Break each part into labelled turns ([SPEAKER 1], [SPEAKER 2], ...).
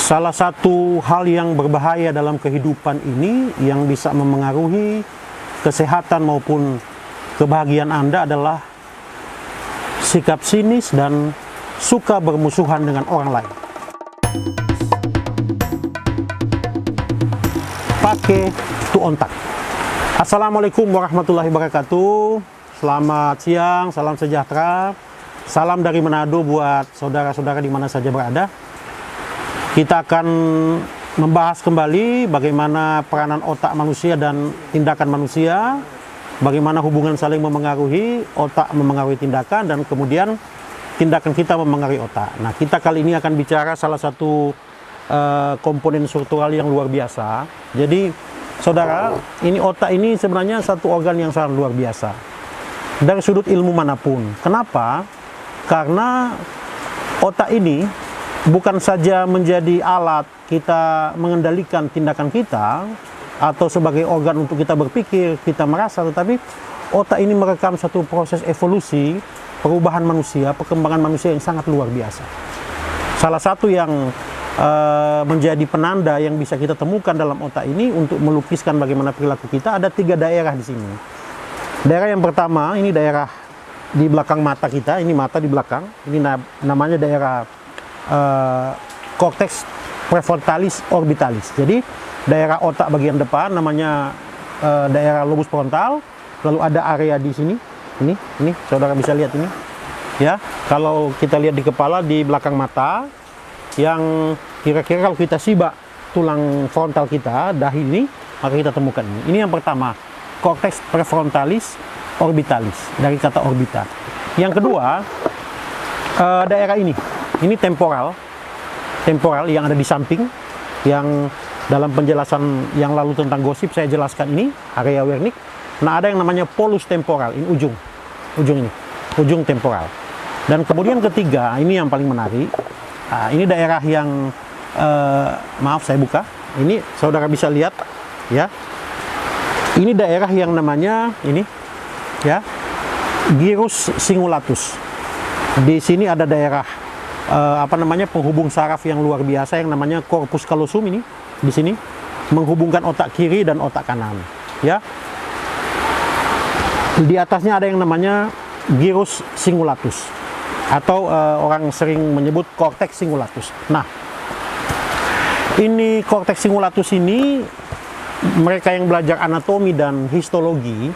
[SPEAKER 1] Salah satu hal yang berbahaya dalam kehidupan ini yang bisa memengaruhi kesehatan maupun kebahagiaan Anda adalah sikap sinis dan suka bermusuhan dengan orang lain. Pakai tu ontak. Assalamualaikum warahmatullahi wabarakatuh. Selamat siang, salam sejahtera. Salam dari Manado buat saudara-saudara di mana saja berada. Kita akan membahas kembali bagaimana peranan otak manusia dan tindakan manusia, bagaimana hubungan saling memengaruhi, otak memengaruhi tindakan, dan kemudian tindakan kita memengaruhi otak. Nah, kita kali ini akan bicara salah satu komponen struktural yang luar biasa. Jadi, saudara, ini otak ini sebenarnya satu organ yang sangat luar biasa dari sudut ilmu manapun. Kenapa? Karena otak ini bukan saja menjadi alat kita mengendalikan tindakan kita atau sebagai organ untuk kita berpikir, kita merasa, tetapi otak ini merekam satu proses evolusi, perubahan manusia, perkembangan manusia yang sangat luar biasa. Salah satu yang menjadi penanda yang bisa kita temukan dalam otak ini untuk melukiskan bagaimana perilaku kita, ada 3 daerah di sini. Daerah yang pertama, ini daerah di belakang mata kita, ini mata di belakang, ini namanya daerah cortex prefrontalis orbitalis. Jadi daerah otak bagian depan namanya daerah lobus frontal. Lalu ada area di sini, ini saudara bisa lihat ini, ya. Kalau kita lihat di kepala, di belakang mata, yang kira-kira kalau kita sibak tulang frontal kita, dahi ini, maka kita temukan ini. Ini yang pertama, cortex prefrontalis orbitalis, dari kata orbita. Yang kedua, daerah ini temporal yang ada di samping, yang dalam penjelasan yang lalu tentang gosip saya jelaskan ini, area Wernicke. Nah, ada yang namanya polus temporal, ini ujung temporal. Dan kemudian ketiga, ini yang paling menarik. Nah, ini daerah yang maaf saya buka. Ini saudara bisa lihat, ya. Ini daerah yang namanya ini, ya, gyrus singulatus. Di sini ada daerah penghubung saraf yang luar biasa yang namanya corpus callosum, ini di sini menghubungkan otak kiri dan otak kanan, ya. Di atasnya ada yang namanya gyrus singulatus atau orang sering menyebut cortex singulatus. Nah, ini cortex singulatus ini, mereka yang belajar anatomi dan histologi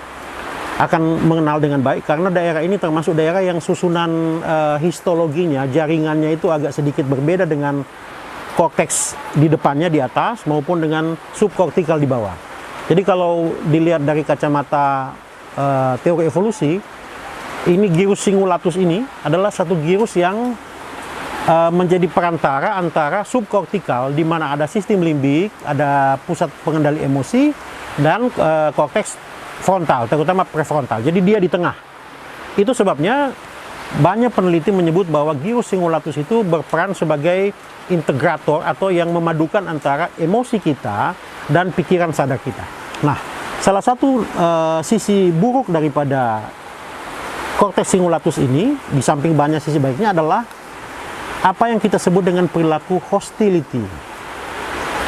[SPEAKER 1] akan mengenal dengan baik, karena daerah ini termasuk daerah yang susunan histologinya, jaringannya itu agak sedikit berbeda dengan korteks di depannya di atas maupun dengan subkortikal di bawah. Jadi kalau dilihat dari kacamata teori evolusi, ini gyrus singulatus ini adalah satu gyrus yang menjadi perantara antara subkortikal, di mana ada sistem limbik, ada pusat pengendali emosi, dan korteks frontal, terutama prefrontal. Jadi dia di tengah. Itu sebabnya banyak peneliti menyebut bahwa gyrus singulatus itu berperan sebagai integrator atau yang memadukan antara emosi kita dan pikiran sadar kita. Nah, salah satu sisi buruk daripada korteks singulatus ini, di samping banyak sisi baiknya, adalah apa yang kita sebut dengan perilaku hostility.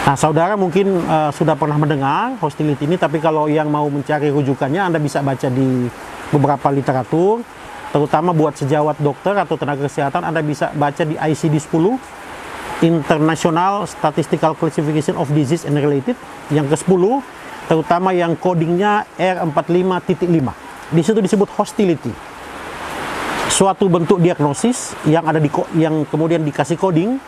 [SPEAKER 1] Nah, saudara mungkin sudah pernah mendengar hostility ini, tapi kalau yang mau mencari rujukannya, Anda bisa baca di beberapa literatur, terutama buat sejawat dokter atau tenaga kesehatan, Anda bisa baca di ICD-10, International Statistical Classification of Disease and Related, yang ke-10, terutama yang codingnya R45.5. Di situ disebut hostility. Suatu bentuk diagnosis yang ada yang kemudian dikasih coding.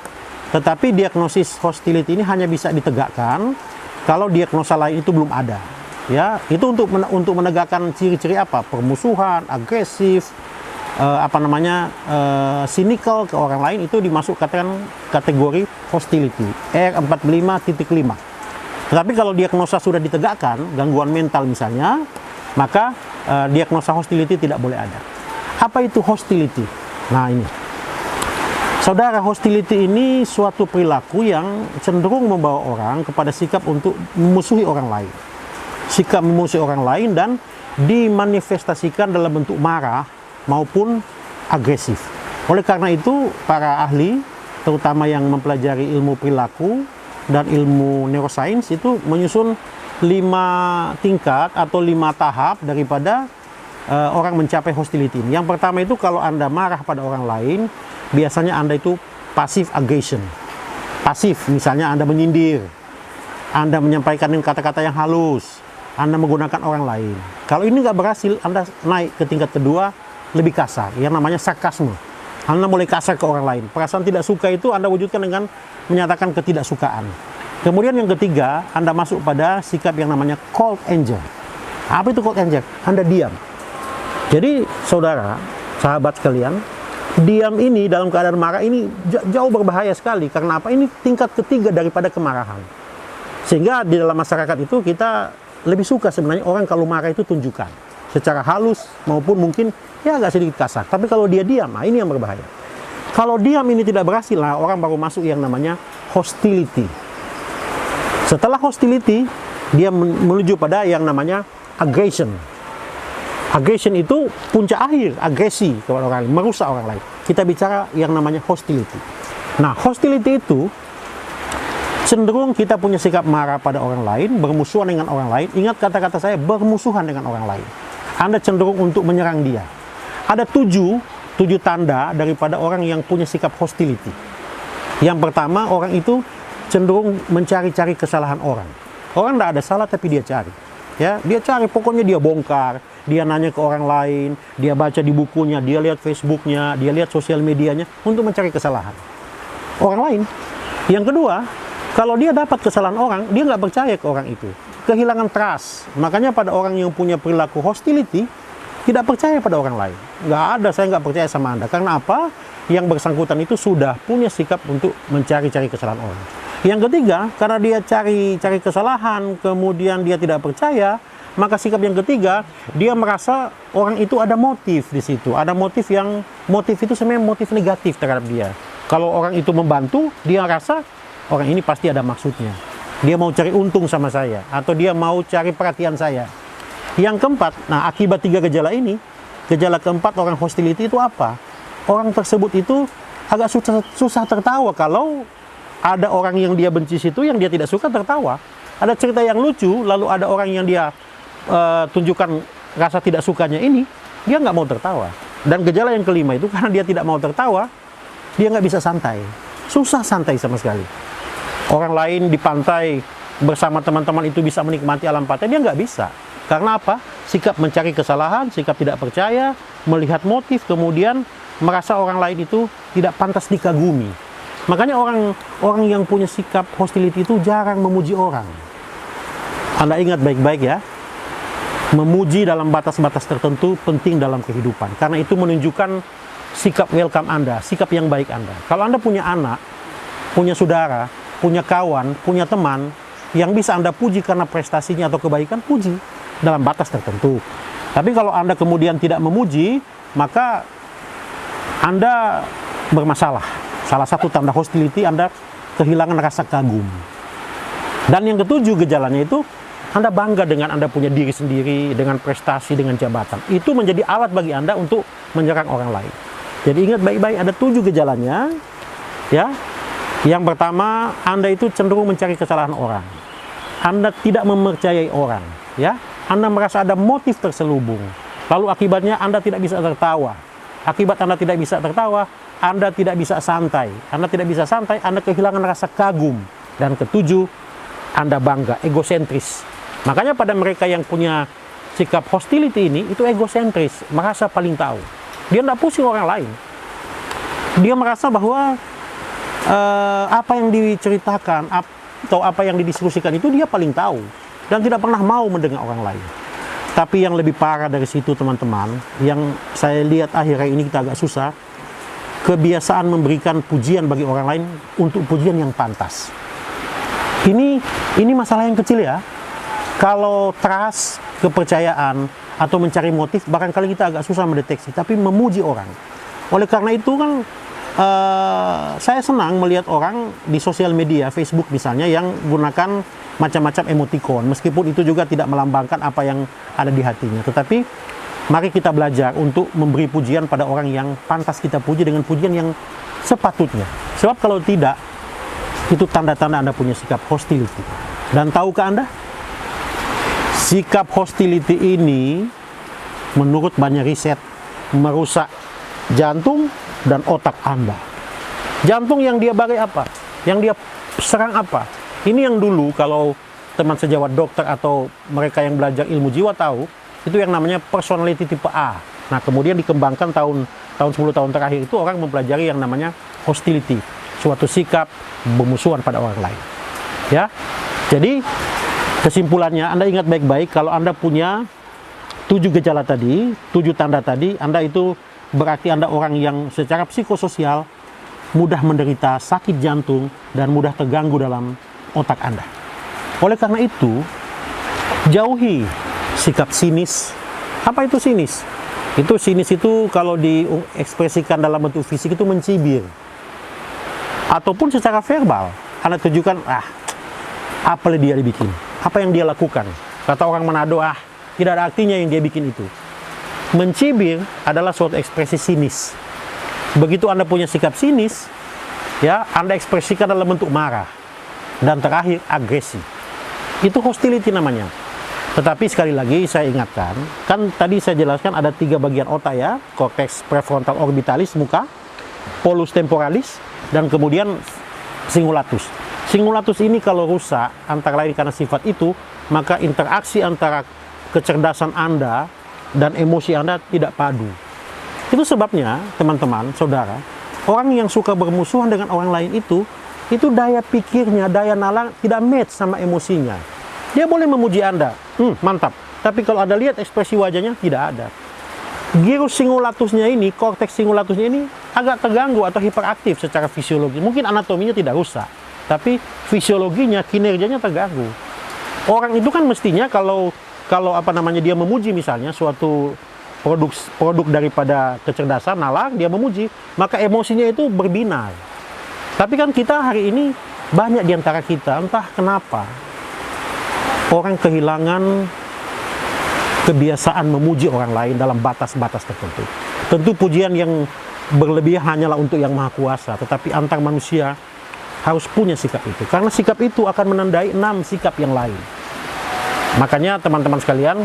[SPEAKER 1] Tetapi diagnosis hostility ini hanya bisa ditegakkan kalau diagnosa lain itu belum ada. Ya, itu untuk menegakkan ciri-ciri apa? Permusuhan, agresif, cynical ke orang lain, itu dimasukkan kategori hostility, R45.5. Tetapi kalau diagnosa sudah ditegakkan, gangguan mental misalnya, maka diagnosa hostility tidak boleh ada. Apa itu hostility? Nah, ini. Saudara, hostility ini suatu perilaku yang cenderung membawa orang kepada sikap untuk memusuhi orang lain. Sikap memusuhi orang lain dan dimanifestasikan dalam bentuk marah maupun agresif. Oleh karena itu, para ahli terutama yang mempelajari ilmu perilaku dan ilmu neuroscience, itu menyusun 5 tingkat atau 5 tahap daripada orang mencapai hostility ini. Yang pertama itu kalau Anda marah pada orang lain, biasanya Anda itu passive aggression. Pasif, misalnya Anda menyindir, Anda menyampaikan kata-kata yang halus, Anda menggunakan orang lain. Kalau ini nggak berhasil, Anda naik ke tingkat kedua, lebih kasar, yang namanya sarkasme. Anda mulai kasar ke orang lain. Perasaan tidak suka itu Anda wujudkan dengan menyatakan ketidaksukaan. Kemudian yang ketiga, Anda masuk pada sikap yang namanya cold anger. Apa itu cold anger? Anda diam. Jadi saudara, sahabat sekalian, diam ini dalam keadaan marah ini jauh berbahaya sekali. Karena apa? Ini tingkat ketiga daripada kemarahan. Sehingga di dalam masyarakat itu kita lebih suka sebenarnya orang kalau marah itu tunjukkan. Secara halus maupun mungkin ya agak sedikit kasar. Tapi kalau dia diam, nah ini yang berbahaya. Kalau diam ini tidak berhasil, lah orang baru masuk yang namanya hostility. Setelah hostility, dia menuju pada yang namanya aggression. Aggression itu puncak akhir, agresi kepada orang lain, merusak orang lain. Kita bicara yang namanya hostility. Nah, hostility itu cenderung kita punya sikap marah pada orang lain, bermusuhan dengan orang lain. Ingat kata-kata saya, bermusuhan dengan orang lain. Anda cenderung untuk menyerang dia. Ada 7 tanda daripada orang yang punya sikap hostility. Yang pertama, orang itu cenderung mencari-cari kesalahan orang. Orang tidak ada salah tapi dia cari. Ya, dia cari, pokoknya dia bongkar, dia nanya ke orang lain, dia baca di bukunya, dia lihat Facebooknya, dia lihat sosial medianya untuk mencari kesalahan orang lain. Yang kedua, kalau dia dapat kesalahan orang, dia nggak percaya ke orang itu, kehilangan trust. Makanya pada orang yang punya perilaku hostility, tidak percaya pada orang lain. Nggak ada, saya nggak percaya sama Anda. Karena apa? Yang bersangkutan itu sudah punya sikap untuk mencari-cari kesalahan orang. Yang ketiga, karena dia cari kesalahan, kemudian dia tidak percaya, maka sikap yang ketiga, dia merasa orang itu ada motif di situ. Ada motif itu sebenarnya motif negatif terhadap dia. Kalau orang itu membantu, dia rasa orang ini pasti ada maksudnya. Dia mau cari untung sama saya, atau dia mau cari perhatian saya. Yang keempat, nah akibat 3 gejala ini, gejala keempat orang hostility itu apa? Orang tersebut itu agak susah tertawa kalau ada orang yang dia benci situ, yang dia tidak suka tertawa. Ada cerita yang lucu, lalu ada orang yang dia tunjukkan rasa tidak sukanya ini, dia nggak mau tertawa. Dan gejala yang kelima itu karena dia tidak mau tertawa, dia nggak bisa santai. Susah santai sama sekali. Orang lain di pantai bersama teman-teman itu bisa menikmati alam pantai, dia nggak bisa. Karena apa? Sikap mencari kesalahan, sikap tidak percaya, melihat motif, kemudian merasa orang lain itu tidak pantas dikagumi. Makanya orang yang punya sikap hostility itu jarang memuji orang. Anda ingat baik-baik ya, memuji dalam batas-batas tertentu penting dalam kehidupan. Karena itu menunjukkan sikap welcome Anda, sikap yang baik Anda. Kalau Anda punya anak, punya saudara, punya kawan, punya teman, yang bisa Anda puji karena prestasinya atau kebaikan, puji dalam batas tertentu. Tapi kalau Anda kemudian tidak memuji, maka Anda bermasalah. Salah satu tanda hostility, Anda kehilangan rasa kagum. Dan yang ketujuh gejalanya itu, Anda bangga dengan Anda punya diri sendiri, dengan prestasi, dengan jabatan. Itu menjadi alat bagi Anda untuk menyerang orang lain. Jadi ingat baik-baik, ada 7 gejalanya. Ya. Yang pertama, Anda itu cenderung mencari kesalahan orang. Anda tidak mempercayai orang. Ya. Anda merasa ada motif terselubung. Lalu akibatnya Anda tidak bisa tertawa. Akibat Anda tidak bisa tertawa, Anda tidak bisa santai. Anda tidak bisa santai, Anda kehilangan rasa kagum. Dan ketujuh, Anda bangga, egosentris. Makanya pada mereka yang punya sikap hostility ini, itu egosentris, merasa paling tahu. Dia tidak pusing orang lain. Dia merasa bahwa apa yang diceritakan atau apa yang didiskusikan itu dia paling tahu. Dan tidak pernah mau mendengar orang lain. Tapi yang lebih parah dari situ teman-teman, yang saya lihat akhir-akhir ini kita agak susah, kebiasaan memberikan pujian bagi orang lain untuk pujian yang pantas. Ini masalah yang kecil ya. Kalau trust, kepercayaan, atau mencari motif, barangkali kita agak susah mendeteksi. Tapi memuji orang. Oleh karena itu kan, saya senang melihat orang di sosial media, Facebook misalnya, yang gunakan macam-macam emoticon. Meskipun itu juga tidak melambangkan apa yang ada di hatinya. Tetapi mari kita belajar untuk memberi pujian pada orang yang pantas kita puji dengan pujian yang sepatutnya. Sebab kalau tidak, itu tanda-tanda Anda punya sikap hostility. Dan tahukah Anda, sikap hostility ini menurut banyak riset merusak jantung dan otak Anda. Jantung yang dia bagi apa? Yang dia serang apa? Ini yang dulu kalau teman sejawat dokter atau mereka yang belajar ilmu jiwa tahu, itu yang namanya personality tipe A. Nah, kemudian dikembangkan tahun 10 tahun terakhir itu orang mempelajari yang namanya hostility, suatu sikap bermusuhan pada orang lain. Ya. Jadi, kesimpulannya Anda ingat baik-baik, kalau Anda punya 7 gejala tadi, 7 tanda tadi, Anda itu berarti Anda orang yang secara psikososial mudah menderita sakit jantung dan mudah terganggu dalam otak Anda. Oleh karena itu, jauhi sikap sinis. Apa itu sinis? Sinis itu kalau diekspresikan dalam bentuk fisik itu mencibir. Ataupun secara verbal, Anda tunjukkan, apa dia dibikin? Apa yang dia lakukan? Kata orang Manado, tidak ada artinya yang dia bikin itu. Mencibir adalah suatu ekspresi sinis. Begitu Anda punya sikap sinis, ya, Anda ekspresikan dalam bentuk marah. Dan terakhir, agresi. Itu hostility namanya. Tetapi sekali lagi saya ingatkan, kan tadi saya jelaskan ada 3 bagian otak ya, cortex prefrontal orbitalis muka, polus temporalis, dan kemudian cingulatus. Cingulatus ini kalau rusak, antara lain karena sifat itu, maka interaksi antara kecerdasan Anda dan emosi Anda tidak padu. Itu sebabnya, teman-teman, saudara, orang yang suka bermusuhan dengan orang lain itu daya pikirnya, daya nalar tidak match sama emosinya. Dia boleh memuji Anda, mantap. Tapi kalau Anda lihat ekspresi wajahnya, tidak ada. Gyrus cingulatusnya ini, korteks cingulatusnya ini agak terganggu atau hiperaktif secara fisiologi. Mungkin anatominya tidak rusak, tapi fisiologinya, kinerjanya terganggu. Orang itu kan mestinya kalau dia memuji misalnya suatu produk daripada kecerdasan, nalar, dia memuji, maka emosinya itu berbinar. Tapi kan kita hari ini, banyak di antara kita, entah kenapa, orang kehilangan kebiasaan memuji orang lain dalam batas-batas tertentu. Tentu pujian yang berlebihan hanyalah untuk yang maha kuasa, tetapi antar manusia harus punya sikap itu. Karena sikap itu akan menandai 6 sikap yang lain. Makanya teman-teman sekalian,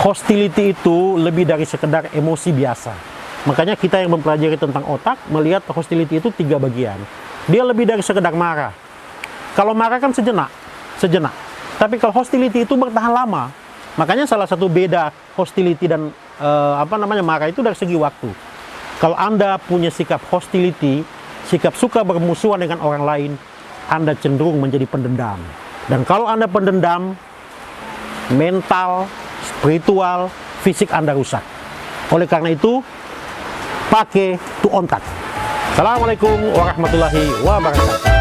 [SPEAKER 1] hostility itu lebih dari sekedar emosi biasa. Makanya kita yang mempelajari tentang otak, melihat hostility itu 3 bagian. Dia lebih dari sekedar marah. Kalau marah kan sejenak. Tapi kalau hostility itu bertahan lama. Makanya salah satu beda hostility dan marah itu dari segi waktu. Kalau Anda punya sikap hostility, sikap suka bermusuhan dengan orang lain, Anda cenderung menjadi pendendam. Dan kalau Anda pendendam, mental, spiritual, fisik Anda rusak. Oleh karena itu, pakai to ontak. Assalamualaikum warahmatullahi wabarakatuh.